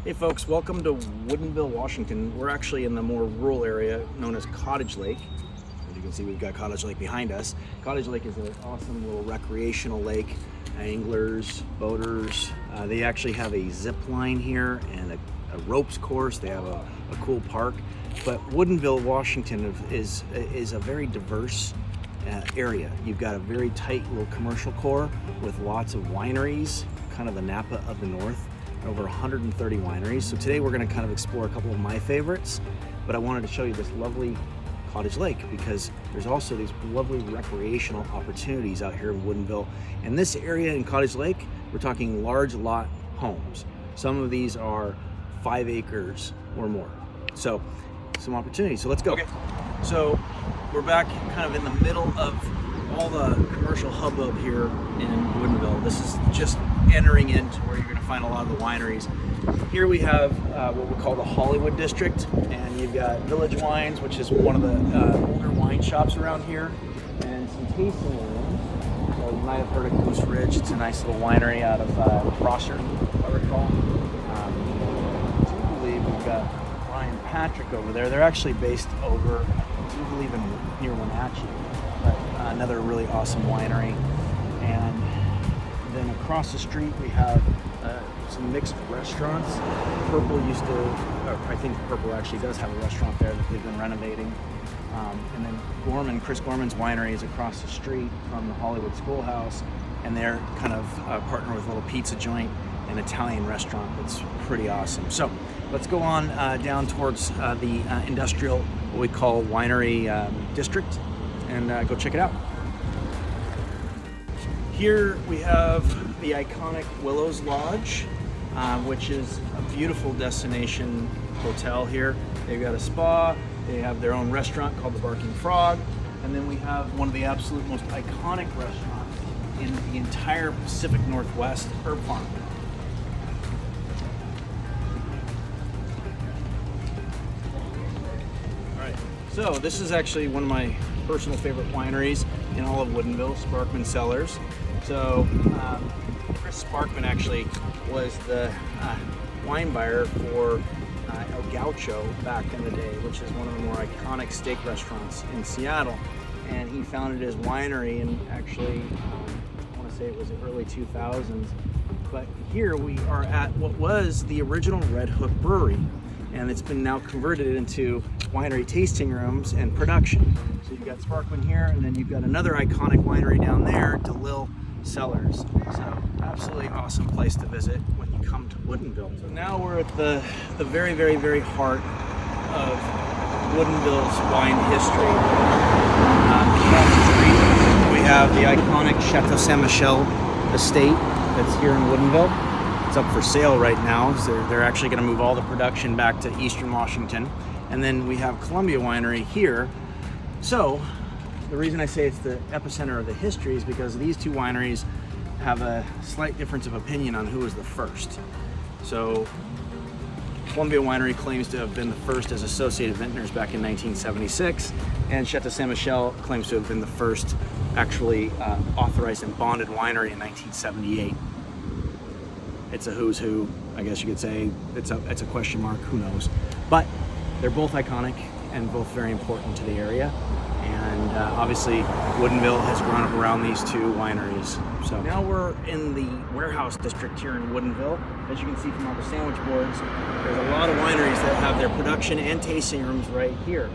Hey folks, welcome to Woodinville, Washington. We're actually in the more rural area known as Cottage Lake. As you can see, we've got Cottage Lake behind us. Cottage Lake is an awesome little recreational lake. Anglers, boaters, they actually have a zip line here and a ropes course. They have a cool park. But Woodinville, Washington is a very diverse area. You've got a very tight little commercial core with lots of wineries, kind of the Napa of the North. Over 130 wineries. So today we're going to kind of explore a couple of my favorites, but I wanted to show you this lovely Cottage Lake because there's also these lovely recreational opportunities out here in Woodinville. And this area in Cottage Lake, we're talking large lot homes. Some of these are 5 acres or more. So some opportunities. So let's go. Okay. So we're back kind of in the middle of all the commercial hubbub here in Woodinville. This is just entering into where you're going to find a lot of the wineries. Here we have what we call the Hollywood District, and you've got Village Wines, which is one of the older wine shops around here, and some tasting rooms. So you might have heard of Goose Ridge. It's a nice little winery out of Prosser, if I recall. I do believe we've got Brian Patrick over there. They're actually based over, I do believe, near Wenatchee. Another really awesome winery. And then across the street we have some mixed restaurants. Purple used to, I think Purple actually does have a restaurant there that they've been renovating. And then Chris Gorman's winery is across the street from the Hollywood Schoolhouse, and they're kind of partner with a little pizza joint and Italian restaurant that's pretty awesome. So let's go on down towards the industrial, what we call Winery District, and go check it out. Here we have the iconic Willows Lodge, which is a beautiful destination hotel here. They've got a spa, they have their own restaurant called the Barking Frog, and then we have one of the absolute most iconic restaurants in the entire Pacific Northwest, Herb Farm. All right, so this is actually one of my personal favorite wineries in all of Woodinville, Sparkman Cellars. So Chris Sparkman actually was the wine buyer for El Gaucho back in the day, which is one of the more iconic steak restaurants in Seattle. And he founded his winery in actually, I want to say it was the early 2000s. But here we are at what was the original Red Hook Brewery. And it's been now converted into winery tasting rooms and production. So you've got Sparkman here, and then you've got another iconic winery down there, DeLille Cellars. So absolutely awesome place to visit when you come to Woodinville. So now we're at the very, very, very heart of Woodinville's wine history. Across the street, we have the iconic Chateau Saint Michel estate that's here in Woodinville. It's up for sale right now. So they're actually going to move all the production back to Eastern Washington. And then we have Columbia Winery here. So the reason I say it's the epicenter of the history is because these two wineries have a slight difference of opinion on who was the first. So Columbia Winery claims to have been the first as Associated Vintners back in 1976, and Chateau Saint Michel claims to have been the first actually authorized and bonded winery in 1978. It's a who's who, I guess you could say. It's a question mark, who knows. But they're both iconic and both very important to the area. And obviously, Woodinville has grown up around these two wineries. So now we're in the warehouse district here in Woodinville. As you can see from all the sandwich boards, there's a lot of wineries that have their production and tasting rooms right here.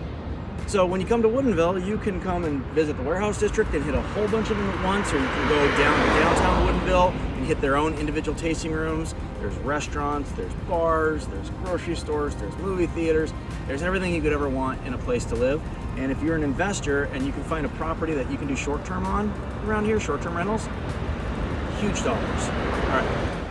So when you come to Woodinville, you can come and visit the warehouse district and hit a whole bunch of them at once, or you can go down to downtown Woodinville and hit their own individual tasting rooms. There's restaurants, there's bars, there's grocery stores, there's movie theaters. There's everything you could ever want in a place to live. And if you're an investor and you can find a property that you can do short-term on around here, short-term rentals, huge dollars. All right.